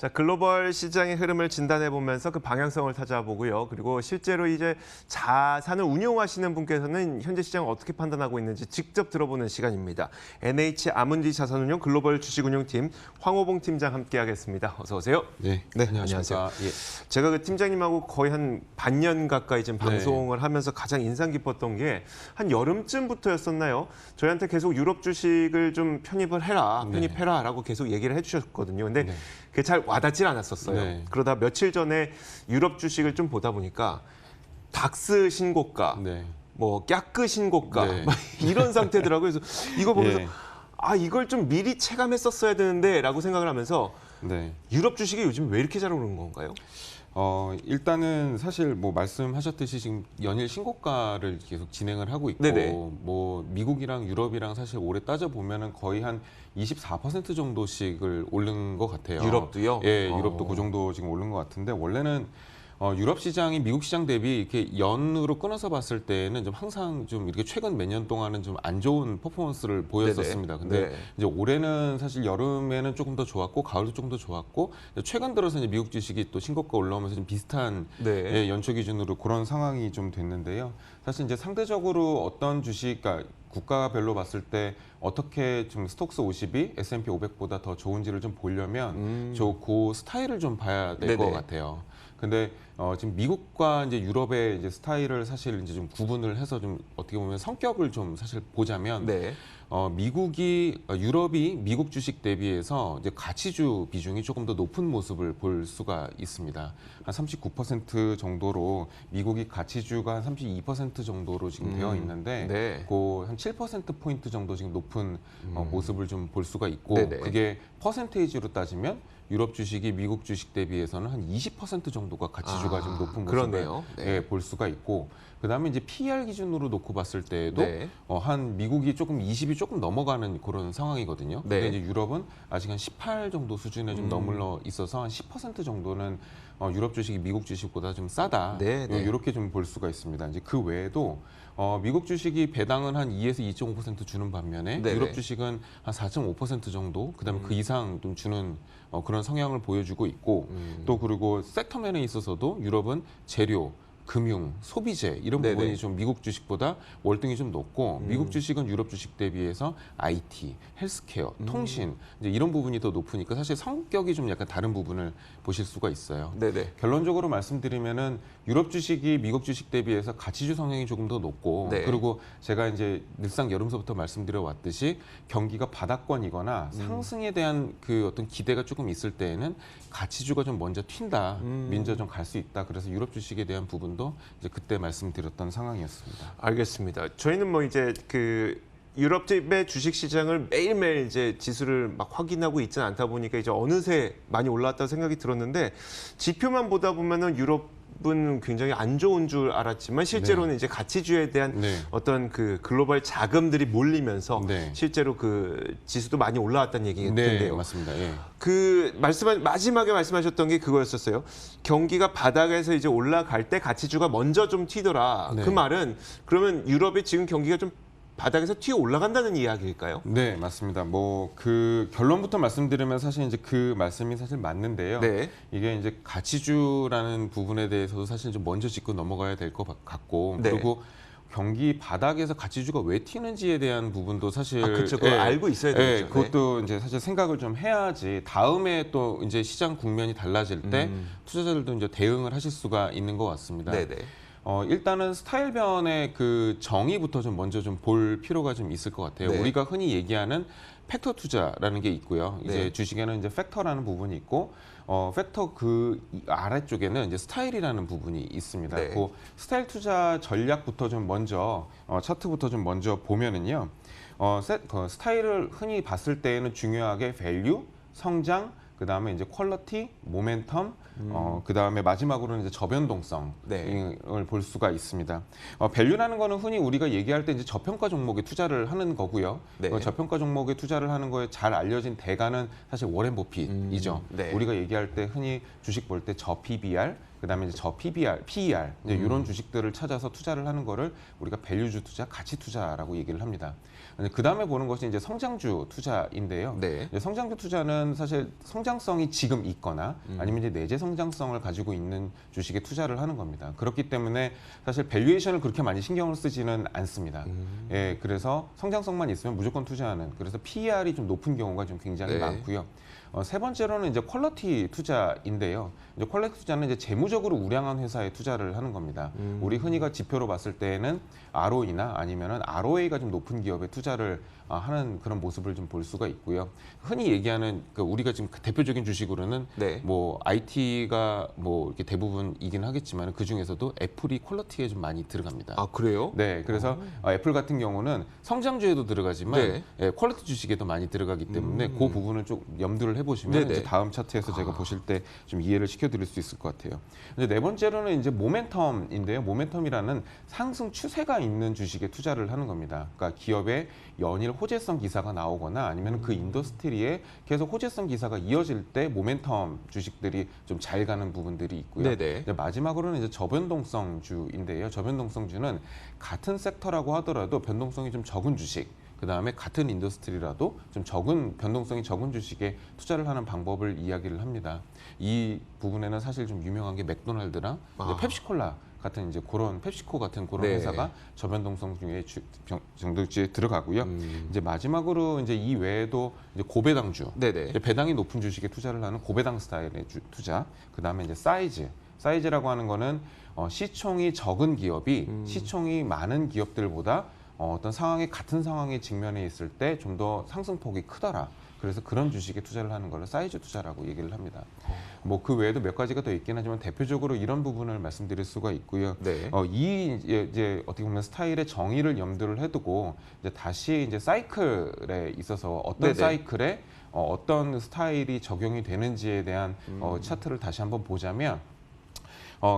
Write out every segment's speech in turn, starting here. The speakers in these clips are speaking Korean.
자, 글로벌 시장의 흐름을 진단해 보면서 그 방향성을 찾아보고요. 그리고 실제로 이제 자산을 운용하시는 분께서는 현재 시장을 어떻게 판단하고 있는지 직접 들어보는 시간입니다. NH 아문디 자산운용 글로벌 주식운용팀 황호봉 팀장 함께하겠습니다. 어서 오세요. 네, 안녕하세요. 예. 제가 그 팀장님하고 거의 한 반년 가까이 지금 방송을 하면서 가장 인상 깊었던 게 한 여름쯤부터였었나요? 저희한테 계속 유럽 주식을 좀 편입해라라고 계속 얘기를 해주셨거든요. 근데 그게 잘 와닿질 않았었어요. 네. 그러다 며칠 전에 유럽 주식을 좀 보다 보니까 닥스 신고가, 뭐 까크 신고가 막 이런 상태더라고요. 그래서 이거 보면서 아 이걸 좀 미리 체감했었어야 되는데라고 생각을 하면서 유럽 주식이 요즘 왜 이렇게 잘 오르는 건가요? 일단은 사실 뭐 말씀하셨듯이 지금 연일 신고가를 계속 진행을 하고 있고 뭐 미국이랑 유럽이랑 사실 올해 따져 보면은 거의 한 24% 정도씩을 오른 것 같아요. 유럽도요? 예, 유럽도 그 정도 지금 오른 것 같은데 원래는 유럽 시장이 미국 시장 대비 이렇게 연으로 끊어서 봤을 때는 좀 항상 좀 이렇게 최근 몇 년 동안은 좀 안 좋은 퍼포먼스를 보였었습니다. 근데 이제 올해는 사실 여름에는 조금 더 좋았고 가을도 조금 더 좋았고 최근 들어서 이제 미국 주식이 또 신고가 올라오면서 좀 비슷한 연초 기준으로 그런 상황이 좀 됐는데요. 사실 이제 상대적으로 어떤 주식, 그러니까 국가별로 봤을 때 어떻게 좀 스톡스 50이 S&P 500보다 더 좋은지를 좀 보려면 그 스타일을 좀 봐야 될 것 같아요. 근데 지금 미국과 이제 유럽의 이제 스타일을 사실 이제 좀 구분을 해서 좀 어떻게 보면 성격을 좀 사실 보자면 유럽이 미국 주식 대비해서 이제 가치주 비중이 조금 더 높은 모습을 볼 수가 있습니다. 한 39% 정도로 미국이 가치주가 한 32% 정도로 지금 되어 있는데 그 한 7%포인트 정도 지금 높은 모습을 좀 볼 수가 있고 그게 퍼센테이지로 따지면 유럽 주식이 미국 주식 대비해서는 한 20% 정도가 가치주가 좀 높은 모습을 볼 수가 있고 그다음에 이제 PER 기준으로 놓고 봤을 때에도 한 미국이 조금 20이 조금 넘어가는 그런 상황이거든요. 근데 이제 유럽은 아직 한 18 정도 수준에 좀 머물러 있어서 한 10% 정도는 유럽 주식이 미국 주식보다 좀 싸다. 이렇게 좀 볼 수가 있습니다. 이제 그 외에도 미국 주식이 배당은 한 2에서 2.5% 주는 반면에 유럽 주식은 한 4.5% 정도, 그다음에 그 이상 좀 주는 그런 성향을 보여주고 있고 또 그리고 섹터 면에 있어서도 유럽은 재료, 금융, 소비재 이런 부분이 좀 미국 주식보다 월등히 좀 높고 미국 주식은 유럽 주식 대비해서 IT, 헬스케어, 통신 이제 이런 부분이 더 높으니까 사실 성격이 좀 약간 다른 부분을 보실 수가 있어요. 결론적으로 말씀드리면은 유럽 주식이 미국 주식 대비해서 가치주 성향이 조금 더 높고 그리고 제가 이제 늘상 여름서부터 말씀드려 왔듯이 경기가 바닥권이거나 상승에 대한 그 어떤 기대가 조금 있을 때에는 가치주가 좀 먼저 튄다, 민저 좀 갈 수 있다. 그래서 유럽 주식에 대한 부분도 이제 그때 말씀드렸던 상황이었습니다. 알겠습니다. 저희는 뭐 이제 그 유럽의 주식 시장을 매일매일 이제 지수를 막 확인하고 있지는 않다 보니까 이제 어느새 많이 올라왔다고 생각이 들었는데 지표만 보다 보면은 유럽은 굉장히 안 좋은 줄 알았지만 실제로는 이제 가치주에 대한 어떤 그 글로벌 자금들이 몰리면서 실제로 그 지수도 많이 올라왔다는 얘기인데요. 맞습니다. 그 마지막에 말씀하셨던 게 그거였었어요. 경기가 바닥에서 이제 올라갈 때 가치주가 먼저 좀 튀더라. 그 말은 그러면 유럽의 지금 경기가 좀 바닥에서 튀어 올라간다는 이야기일까요? 네, 맞습니다. 뭐 그 결론부터 말씀드리면 사실 이제 그 말씀이 사실 맞는데요. 이게 이제 가치주라는 부분에 대해서도 사실 좀 먼저 짚고 넘어가야 될 것 같고 그리고 경기 바닥에서 가치주가 왜 튀는지에 대한 부분도 사실 그렇죠. 그거 알고 있어야 되죠. 그것도 이제 사실 생각을 좀 해야지 다음에 또 이제 시장 국면이 달라질 때 투자자들도 이제 대응을 하실 수가 있는 것 같습니다. 일단은 스타일 변의 그 정의부터 좀 먼저 좀 볼 필요가 좀 있을 것 같아요. 우리가 흔히 얘기하는 팩터 투자라는 게 있고요. 이제 주식에는 이제 팩터라는 부분이 있고 팩터 그 아래쪽에는 이제 스타일이라는 부분이 있습니다. 그 스타일 투자 전략부터 좀 먼저 차트부터 좀 먼저 보면은요. 그 스타일을 흔히 봤을 때에는 중요하게 밸류, 성장, 그다음에 이제 퀄리티, 모멘텀, 그다음에 마지막으로는 이제 저변동성을 볼 수가 있습니다. 밸류라는 거는 흔히 우리가 얘기할 때 이제 저평가 종목에 투자를 하는 거고요. 저평가 종목에 투자를 하는 거에 잘 알려진 대가는 사실 워렌 버핏이죠. 우리가 얘기할 때 흔히 주식 볼 때 저 PBR, 그다음에 이제 저 PBR, PER 이제 이런 주식들을 찾아서 투자를 하는 거를 우리가 밸류주 투자, 가치 투자라고 얘기를 합니다. 그다음에 보는 것이 이제 성장주 투자인데요. 네. 이제 성장주 투자는 사실 성장성이 지금 있거나 아니면 이제 내재 성장성을 가지고 있는 주식에 투자를 하는 겁니다. 그렇기 때문에 사실 밸류에이션을 그렇게 많이 신경을 쓰지는 않습니다. 예, 그래서 성장성만 있으면 무조건 투자하는. 그래서 PER이 좀 높은 경우가 좀 굉장히 네. 많고요. 세 번째로는 이제 퀄리티 투자인데요. 이제 퀄리티 투자는 이제 재무적으로 우량한 회사에 투자를 하는 겁니다. 우리 흔히가 지표로 봤을 때는 ROE나 아니면은 ROA가 좀 높은 기업에 투자를 하는 그런 모습을 좀 볼 수가 있고요. 흔히 얘기하는 우리가 지금 대표적인 주식으로는 네. 뭐 IT가 뭐 이렇게 대부분이긴 하겠지만 그 중에서도 애플이 퀄리티에 좀 많이 들어갑니다. 아, 그래요? 네, 그래서 애플 같은 경우는 성장주에도 들어가지만 네. 예, 퀄리티 주식에도 많이 들어가기 때문에 그 부분을 좀 염두를 해보시면 네네. 이제 다음 차트에서 제가 보실 때 좀 이해를 시켜드릴 수 있을 것 같아요. 이제 네 번째로는 이제 모멘텀인데요. 모멘텀이라는 상승 추세가 있는 주식에 투자를 하는 겁니다. 그러니까 기업의 연일 호재성 기사가 나오거나 아니면 그 인더스트리에 계속 호재성 기사가 이어질 때 모멘텀 주식들이 좀 잘 가는 부분들이 있고요. 네네. 이제 마지막으로는 이제 저변동성주인데요. 저변동성주는 같은 섹터라고 하더라도 변동성이 좀 적은 주식, 그 다음에 같은 인더스트리라도 좀 적은 변동성이 적은 주식에 투자를 하는 방법을 이야기를 합니다. 이 부분에는 사실 좀 유명한 게 맥도날드랑 이제 펩시콜라 같은 이제 그런 펩시코 같은 그런 네. 회사가 저변동성 중에 정도주에 들어가고요. 이제 마지막으로 이제 이 외에도 이제 고배당주, 네네. 이제 배당이 높은 주식에 투자를 하는 고배당 스타일의 투자. 그 다음에 이제 사이즈라고 하는 거는 시총이 적은 기업이 시총이 많은 기업들보다 어떤 상황에 같은 상황에 직면해 있을 때 좀 더 상승폭이 크더라. 그래서 그런 주식에 투자를 하는 걸 사이즈 투자라고 얘기를 합니다. 뭐 그 외에도 몇 가지가 더 있긴 하지만 대표적으로 이런 부분을 말씀드릴 수가 있고요. 네. 이 이제 어떻게 보면 스타일의 정의를 염두를 해두고 이제 다시 이제 사이클에 있어서 어떤 네네. 사이클에 어떤 스타일이 적용이 되는지에 대한 차트를 다시 한번 보자면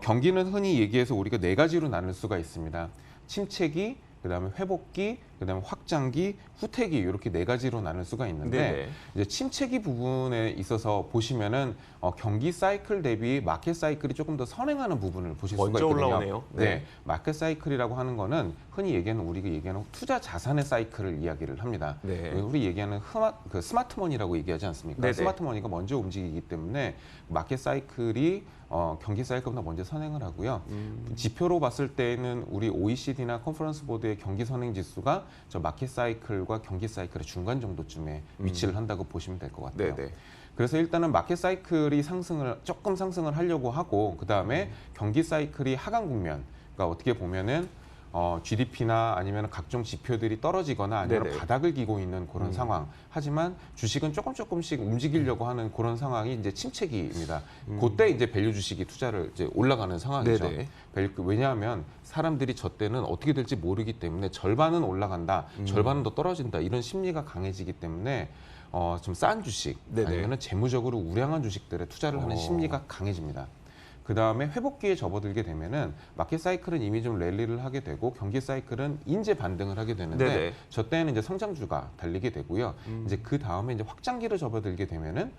경기는 흔히 얘기해서 우리가 네 가지로 나눌 수가 있습니다. 침체기, 그다음에 회복기, 그다음에 확장기, 후퇴기 이렇게 네 가지로 나눌 수가 있는데 네네. 이제 침체기 부분에 있어서 보시면은 경기 사이클 대비 마켓 사이클이 조금 더 선행하는 부분을 보실 수가 먼저 있거든요. 올라오네요. 네. 네. 마켓 사이클이라고 하는 거는 흔히 우리가 얘기하는 투자 자산의 사이클을 이야기를 합니다. 네. 우리 얘기하는 스마트머니라고 얘기하지 않습니까? 네네. 스마트머니가 먼저 움직이기 때문에 마켓 사이클이 경기 사이클보다 먼저 선행을 하고요. 지표로 봤을 때는 우리 OECD나 컨퍼런스 보드의 경기 선행 지수가 저 마켓 사이클과 경기 사이클의 중간 정도쯤에 위치를 한다고 보시면 될 것 같아요. 네네. 그래서 일단은 마켓 사이클이 조금 상승을 하려고 하고 그 다음에 경기 사이클이 하강 국면, 그러니까 어떻게 보면은 GDP나 아니면 각종 지표들이 떨어지거나 아니면 네네. 바닥을 기고 있는 그런 상황. 하지만 주식은 조금씩 움직이려고 하는 그런 상황이 이제 침체기입니다. 그때 이제 밸류 주식이 투자를 이제 올라가는 상황이죠. 네네. 왜냐하면 사람들이 저 때는 어떻게 될지 모르기 때문에 절반은 올라간다, 절반은 더 떨어진다 이런 심리가 강해지기 때문에 좀 싼 주식 네네. 아니면 재무적으로 우량한 주식들에 투자를 하는 심리가 강해집니다. 그 다음에 회복기에 접어들게 되면은 마켓 사이클은 이미 좀 랠리를 하게 되고 경기 사이클은 인제 반등을 하게 되는데 네네. 저 때는 이제 성장주가 달리게 되고요. 이제 그 다음에 이제 확장기로 접어들게 되면은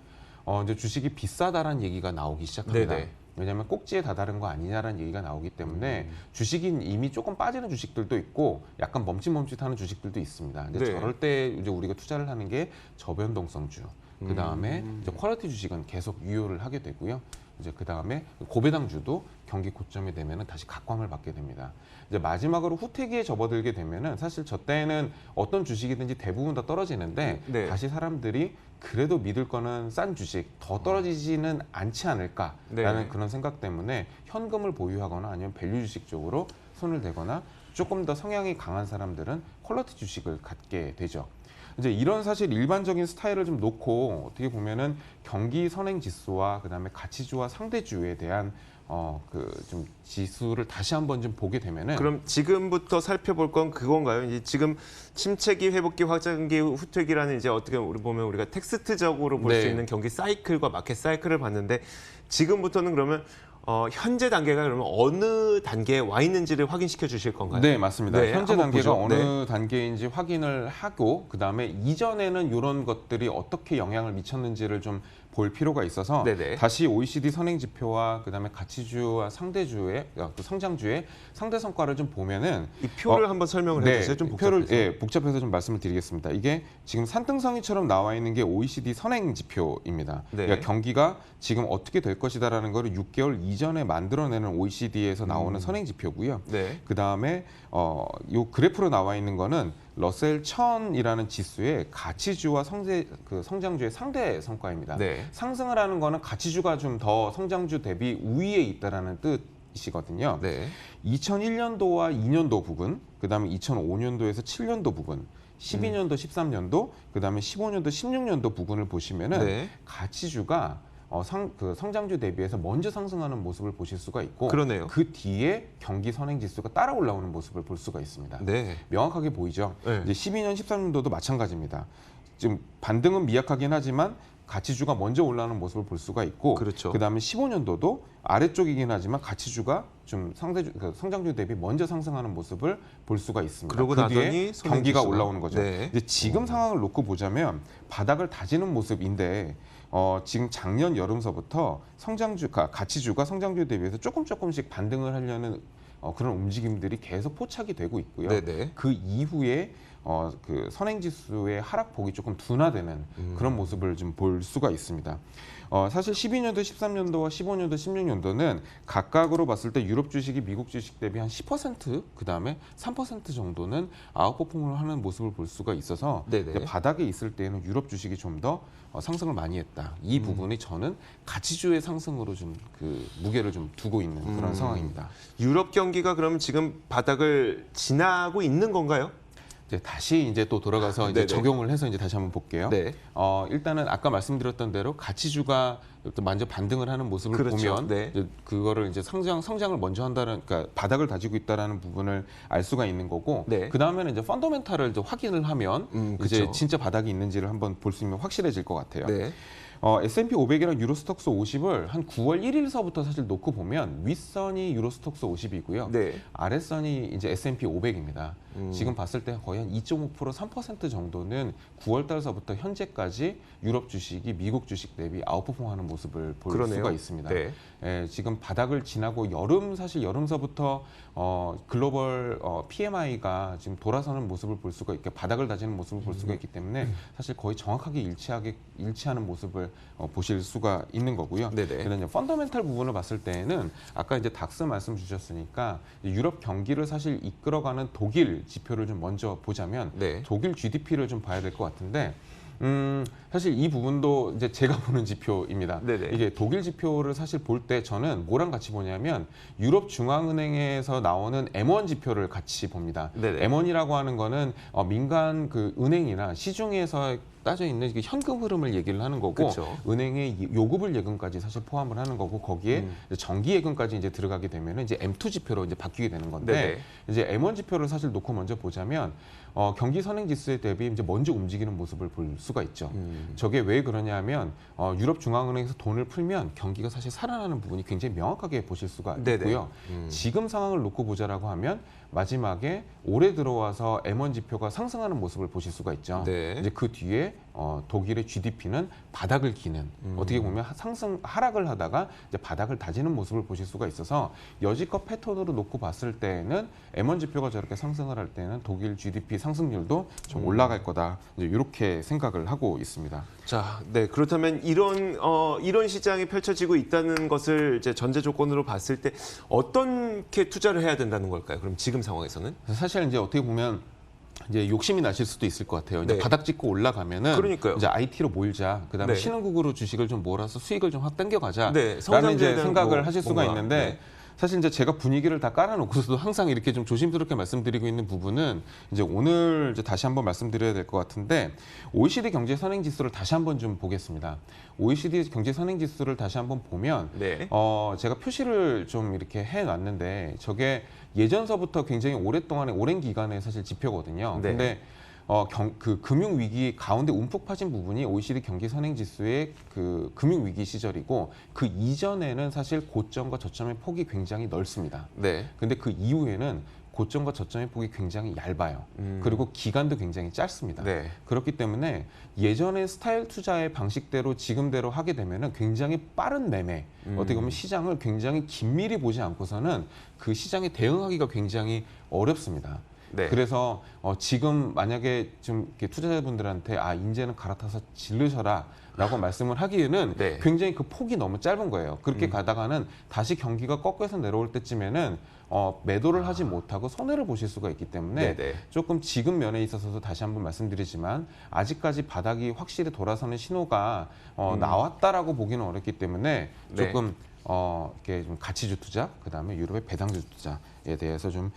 이제 주식이 비싸다라는 얘기가 나오기 시작합니다. 네네. 왜냐하면 꼭지에 다다른 거 아니냐라는 얘기가 나오기 때문에 주식이 이미 조금 빠지는 주식들도 있고 약간 멈칫멈칫하는 주식들도 있습니다. 근데 네. 저럴 때 이제 우리가 투자를 하는 게 저변동성주. 그 다음에 이제 퀄리티 주식은 계속 유효를 하게 되고요. 이제 그 다음에 고배당주도 경기 고점이 되면은 다시 각광을 받게 됩니다. 이제 마지막으로 후퇴기에 접어들게 되면은 사실 저 때는 어떤 주식이든지 대부분 다 떨어지는데 네. 다시 사람들이 그래도 믿을 거는 싼 주식 더 떨어지지는 않지 않을까라는 네. 그런 생각 때문에 현금을 보유하거나 아니면 밸류 주식 쪽으로 손을 대거나 조금 더 성향이 강한 사람들은 퀄리티 주식을 갖게 되죠. 이제 이런 사실 일반적인 스타일을 좀 놓고 어떻게 보면은 경기 선행 지수와 그다음에 가치주와 상대주에 대한 그 좀 지수를 다시 한번 좀 보게 되면은 그럼 지금부터 살펴볼 건 그건가요? 이제 지금 침체기, 회복기, 확장기, 후퇴기라는 이제 어떻게 보면 우리가 텍스트적으로 볼 수 네. 있는 경기 사이클과 마켓 사이클을 봤는데 지금부터는 그러면 현재 단계가 그러면 어느 단계에 와 있는지를 확인시켜 주실 건가요? 네, 맞습니다. 네, 현재 한번 단계가 보죠. 어느 네. 단계인지 확인을 하고 그다음에 이전에는 이런 것들이 어떻게 영향을 미쳤는지를 좀 볼 필요가 있어서 네네. 다시 OECD 선행 지표와 그다음에 가치주와 상대주의 그 성장주의 상대 성과를 좀 보면은 이 표를 한번 설명을 해주세요. 좀 복잡해서. 표를 복잡해서 좀 말씀을 드리겠습니다. 이게 지금 산등성이처럼 나와 있는 게 OECD 선행 지표입니다. 네. 그러니까 경기가 지금 어떻게 될 것이다라는 거를 6개월 이전에 만들어내는 OECD에서 나오는 선행 지표고요. 네. 그다음에 요 그래프로 나와 있는 거는 러셀 1000이라는 지수의 가치주와 성장주의 상대 성과입니다. 네. 상승을 하는 거는 가치주가 좀 더 성장주 대비 우위에 있다라는 뜻이거든요. 네. 2001년도와 2년도 부분, 그다음에 2005년도에서 7년도 부분, 12년도, 13년도, 그다음에 15년도, 16년도 부분을 보시면은 네. 가치주가 성장주 대비해서 먼저 상승하는 모습을 보실 수가 있고 그러네요. 그 뒤에 경기 선행 지수가 따라 올라오는 모습을 볼 수가 있습니다. 네. 명확하게 보이죠. 네. 이제 12년, 13년도도 마찬가지입니다. 지금 반등은 미약하긴 하지만 가치주가 먼저 올라오는 모습을 볼 수가 있고 그렇죠. 그다음에 15년도도 아래쪽이긴 하지만 가치주가 좀 성장주 대비 먼저 상승하는 모습을 볼 수가 있습니다. 그러고 그 뒤에 나더니 경기가 선행지수가. 올라오는 거죠. 네. 이제 지금 상황을 놓고 보자면 바닥을 다지는 모습인데 지금 작년 여름서부터 가치주가 성장주 대비해서 조금씩 반등을 하려는 그런 움직임들이 계속 포착이 되고 있고요. 네네. 그 이후에 그 선행지수의 하락폭이 조금 둔화되는 그런 모습을 좀 볼 수가 있습니다. 사실 12년도, 13년도와 15년도, 16년도는 각각으로 봤을 때 유럽 주식이 미국 주식 대비 한 10% 그다음에 3% 정도는 아웃퍼폼을 하는 모습을 볼 수가 있어서 네네. 이제 바닥에 있을 때는 유럽 주식이 좀 더 상승을 많이 했다. 이 부분이 저는 가치주의 상승으로 좀 그 무게를 좀 두고 있는 그런 상황입니다. 유럽 경기가 그럼 지금 바닥을 지나고 있는 건가요? 다시 이제 또 돌아가서 이제 네네. 적용을 해서 이제 다시 한번 볼게요. 네. 일단은 아까 말씀드렸던 대로 가치주가 또 먼저 반등을 하는 모습을 그렇죠. 보면 네. 이제 그거를 이제 성장을 먼저 한다는, 그러니까 바닥을 다지고 있다라는 부분을 알 수가 있는 거고, 네. 그 다음에는 이제 펀더멘탈을 이제 확인을 하면 이제 그쵸. 진짜 바닥이 있는지를 한번 볼 수 있으면 확실해질 것 같아요. 네. S&P 500이랑 유로스톡스 50을 한 9월 1일서부터 사실 놓고 보면 윗선이 유로스톡스 50이고요. 네. 아랫선이 이제 S&P 500입니다. 지금 봤을 때 거의 한 2.5%, 3% 정도는 9월 달서부터 현재까지 유럽 주식이 미국 주식 대비 아웃퍼폼하는 모습을 볼 그러네요. 수가 있습니다. 네. 지금 바닥을 지나고 사실 여름서부터 글로벌 PMI가 지금 돌아서는 모습을 볼 수가 있게 바닥을 다지는 모습을 볼 수가 있기 때문에 사실 거의 정확하게 일치하는 모습을 보실 수가 있는 거고요. 네네. 그다음에 펀더멘탈 부분을 봤을 때에는 아까 이제 닥스 말씀 주셨으니까 유럽 경기를 사실 이끌어가는 독일 지표를 좀 먼저 보자면 네. 독일 GDP를 좀 봐야 될 것 같은데 사실 이 부분도 이제 제가 보는 지표입니다. 네네. 이게 독일 지표를 사실 볼 때 저는 뭐랑 같이 보냐면 유럽 중앙은행에서 나오는 M1 지표를 같이 봅니다. 네네. M1이라고 하는 거는 민간 그 은행이나 시중에서 따져 있는 현금 흐름을 얘기를 하는 거고 그쵸. 은행의 요구불 예금까지 사실 포함을 하는 거고 거기에 이제 정기 예금까지 이제 들어가게 되면 이제 M2 지표로 이제 바뀌게 되는 건데 네네. 이제 M1 지표를 사실 놓고 먼저 보자면 경기 선행 지수에 대비 이제 먼저 움직이는 모습을 볼 수가 있죠. 저게 왜 그러냐면 유럽 중앙은행에서 돈을 풀면 경기가 사실 살아나는 부분이 굉장히 명확하게 보실 수가 네네. 있고요. 지금 상황을 놓고 보자라고 하면 마지막에 올해 들어와서 M1 지표가 상승하는 모습을 보실 수가 있죠. 네. 이제 그 뒤에 독일의 GDP는 바닥을 기는 어떻게 보면 하락을 하다가 이제 바닥을 다지는 모습을 보실 수가 있어서 여지껏 패턴으로 놓고 봤을 때는 M1 지표가 저렇게 상승을 할 때는 독일 GDP 상승률도 좀 올라갈 거다. 이제 이렇게 생각을 하고 있습니다. 자, 네. 그렇다면 이런 시장이 펼쳐지고 있다는 것을 이제 전제 조건으로 봤을 때 어떻게 투자를 해야 된다는 걸까요? 그럼 지금 상황에서는? 사실 이제 어떻게 보면 이제 욕심이 나실 수도 있을 것 같아요. 이제 네. 바닥 찍고 올라가면은 그러니까요. 이제 IT로 몰자. 그다음에 네. 신흥국으로 주식을 좀 몰아서 수익을 좀 확 당겨가자. 네, 라는 성장주에 이제 대한 생각을 하실 수가 뭔가, 있는데 네. 사실 이제 제가 분위기를 다 깔아놓고서도 항상 이렇게 좀 조심스럽게 말씀드리고 있는 부분은 이제 오늘 이제 다시 한번 말씀드려야 될 것 같은데 OECD 경제 선행 지수를 다시 한번 좀 보겠습니다. OECD 경제 선행 지수를 다시 한번 보면 네. 제가 표시를 좀 이렇게 해놨는데 저게 예전서부터 굉장히 오랜 기간의 사실 지표거든요. 네. 근데 그 금융 위기 가운데 움푹 파진 부분이 OECD 경기 선행 지수의 그 금융 위기 시절이고 그 이전에는 사실 고점과 저점의 폭이 굉장히 넓습니다. 네. 근데 그 이후에는 고점과 저점의 폭이 굉장히 얇아요. 그리고 기간도 굉장히 짧습니다. 네. 그렇기 때문에 예전의 스타일 투자의 방식대로 지금대로 하게 되면은 굉장히 빠른 매매, 어떻게 보면 시장을 굉장히 긴밀히 보지 않고서는 그 시장에 대응하기가 굉장히 어렵습니다. 네. 그래서 지금 만약에 좀 이렇게 투자자분들한테 이제는 갈아타서 질르셔라라고 말씀을 하기에는 네. 굉장히 그 폭이 너무 짧은 거예요. 그렇게 가다가는 다시 경기가 꺾여서 내려올 때쯤에는 매도를 하지 못하고 손해를 보실 수가 있기 때문에 네네. 조금 지금 면에 있어서도 다시 한번 말씀드리지만 아직까지 바닥이 확실히 돌아서는 신호가 나왔다라고 보기는 어렵기 때문에 네. 조금 이렇게 좀 가치주 투자, 그다음에 유럽의 배당주 투자에 대해서 좀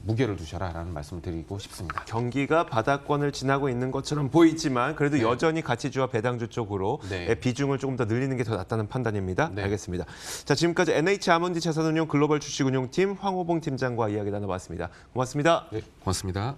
무게를 두셔라라는 말씀을 드리고 싶습니다. 경기가 바닥권을 지나고 있는 것처럼 보이지만 그래도 여전히 가치주와 배당주 쪽으로 네. 비중을 조금 더 늘리는 게 더 낫다는 판단입니다. 네. 알겠습니다. 자, 지금까지 NH 아몬드 자산운용 글로벌 주식운용팀 황호봉 팀장과 이야기 나눠봤습니다. 고맙습니다. 네, 고맙습니다.